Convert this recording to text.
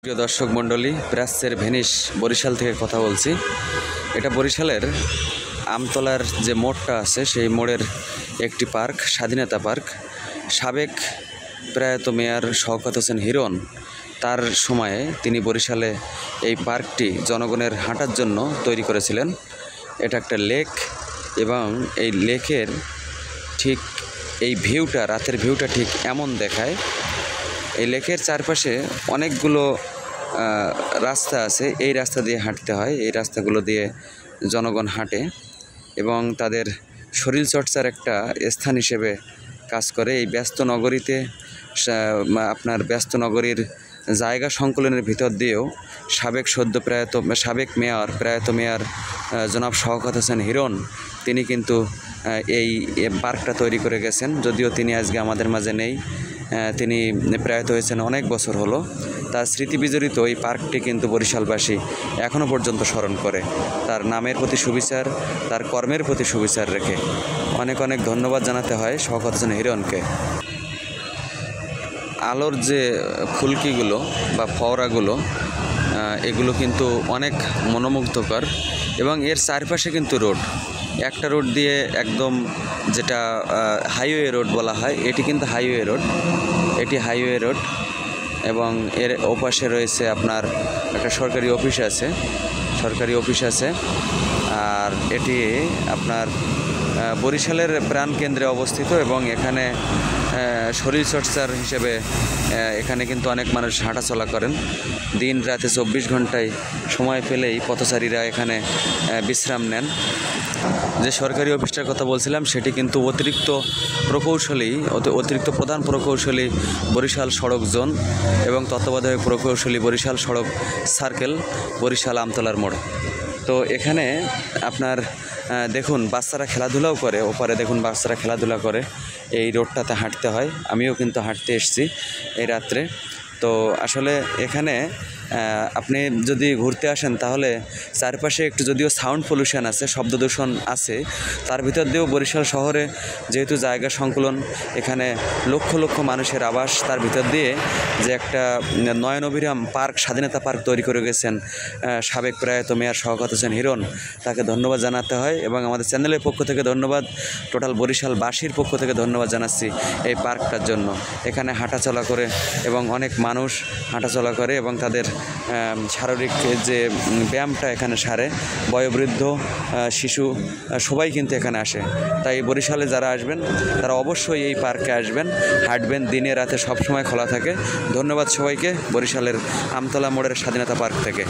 প্রিয় দর্শক মণ্ডলী, প্রাচ্যের ভেনিস বরিশাল থেকে কথা বলছি। এটা বরিশালের আমতলার যে মোড়টা আছে সেই মোড়ের একটি পার্ক, স্বাধীনতা পার্ক। সাবেক প্রয়াত মেয়র শওকত হোসেন হিরণ তার সময়ে তিনি বরিশালে এই পার্কটি জনগণের হাঁটার জন্য তৈরি করেছিলেন। এটা একটা লেক এবং এই লেকের ঠিক এই ভিউটা, রাতের ভিউটা ঠিক এমন দেখায়। এই লেকের চারপাশে অনেকগুলো রাস্তা আছে, এই রাস্তা দিয়ে হাঁটতে হয়। এই রাস্তাগুলো দিয়ে জনগণ হাঁটে এবং তাদের শরীরচর্চার একটা স্থান হিসেবে কাজ করে। এই ব্যস্ত নগরীতে আপনার ব্যস্ত নগরীর জায়গা সংকলনের ভিতর দিয়েও সাবেক প্রয়াত মেয়র জনাব শওকত হোসেন হিরণ তিনি কিন্তু এই পার্কটা তৈরি করে গেছেন। যদিও তিনি আজকে আমাদের মাঝে নেই, তিনি প্রয়াত হয়েছেন অনেক বছর হলো। তার স্মৃতি বিজড়িত এই পার্কটি কিন্তু বরিশালবাসী এখনও পর্যন্ত স্মরণ করে। তার নামের প্রতি সুবিচার, তার কর্মের প্রতি সুবিচার রেখে অনেক অনেক ধন্যবাদ জানাতে হয় শওকত হোসেন হিরণকে। আলোর যে ফুলকিগুলো বা ফওয়ারাগুলো, এগুলো কিন্তু অনেক মনোমুগ্ধকর এবং এর চারপাশে কিন্তু রোড, একটা রোড দিয়ে একদম যেটা হাইওয়ে রোড বলা হয়, এটি কিন্তু হাইওয়ে রোড, এটি হাইওয়ে রোড এবং এর ওপাশে রয়েছে আপনার একটা সরকারি অফিস আছে। আর এটি আপনার বরিশালের প্রাণকেন্দ্রে অবস্থিত এবং এখানে শরীরচর্চার হিসেবে এখানে কিন্তু অনেক মানুষ হাঁটাচলা করেন। দিন রাতে 24 ঘন্টায় সময় পেলেই পথচারীরা এখানে বিশ্রাম নেন। যে সরকারি অফিসটার কথা বলছিলাম সেটি কিন্তু অতিরিক্ত প্রধান প্রকৌশলী বরিশাল সড়ক জোন এবং তত্ত্বাবধায়ক প্রকৌশলী বরিশাল সড়ক সার্কেল, বরিশাল আমতলার মোড়। তো এখানে আপনার দেখুন বাচ্চারা খেলাধুলাও করে, ওপারে দেখুন বাচ্চারা খেলাধুলা করে। এই রোডটাতে হাঁটতে হয়, আমিও কিন্তু হাঁটতে এসেছি এই রাত্রে। তো আসলে এখানে আপনি যদি ঘুরতে আসেন তাহলে চারপাশে একটু, যদিও সাউন্ড পলিউশন আছে, শব্দ দূষণ আছে, তার ভিতর দিয়েও বরিশাল শহরে যেহেতু জায়গা সংকুলন, এখানে লক্ষ লক্ষ মানুষের আবাস, তার ভিতর দিয়ে যে একটা নয়ন অভিরাম পার্ক, স্বাধীনতা পার্ক তৈরি করে গেছেন সাবেক প্রয়াত মেয়র শওকত হোসেন হিরণ, তাকে ধন্যবাদ জানাতে হয় এবং আমাদের চ্যানেলের পক্ষ থেকে ধন্যবাদ, টোটাল বরিশালবাসীর পক্ষ থেকে ধন্যবাদ জানাচ্ছি এই পার্কটার জন্য। এখানে হাঁটাচলা করে এবং অনেক মানুষ হাঁটাচলা করে এবং তাদের শারীরিক যে ব্যায়ামটা এখানে সারে। বয়োবৃদ্ধ, শিশু সবাই কিন্তু এখানে আসে। তাই বরিশালে যারা আসবেন তারা অবশ্যই এই পার্কে আসবেন, হাঁটবেন, দিনে রাতে সবসময় খোলা থাকে। ধন্যবাদ সবাইকে বরিশালের আমতলা মোড়ের স্বাধীনতা পার্ক থেকে।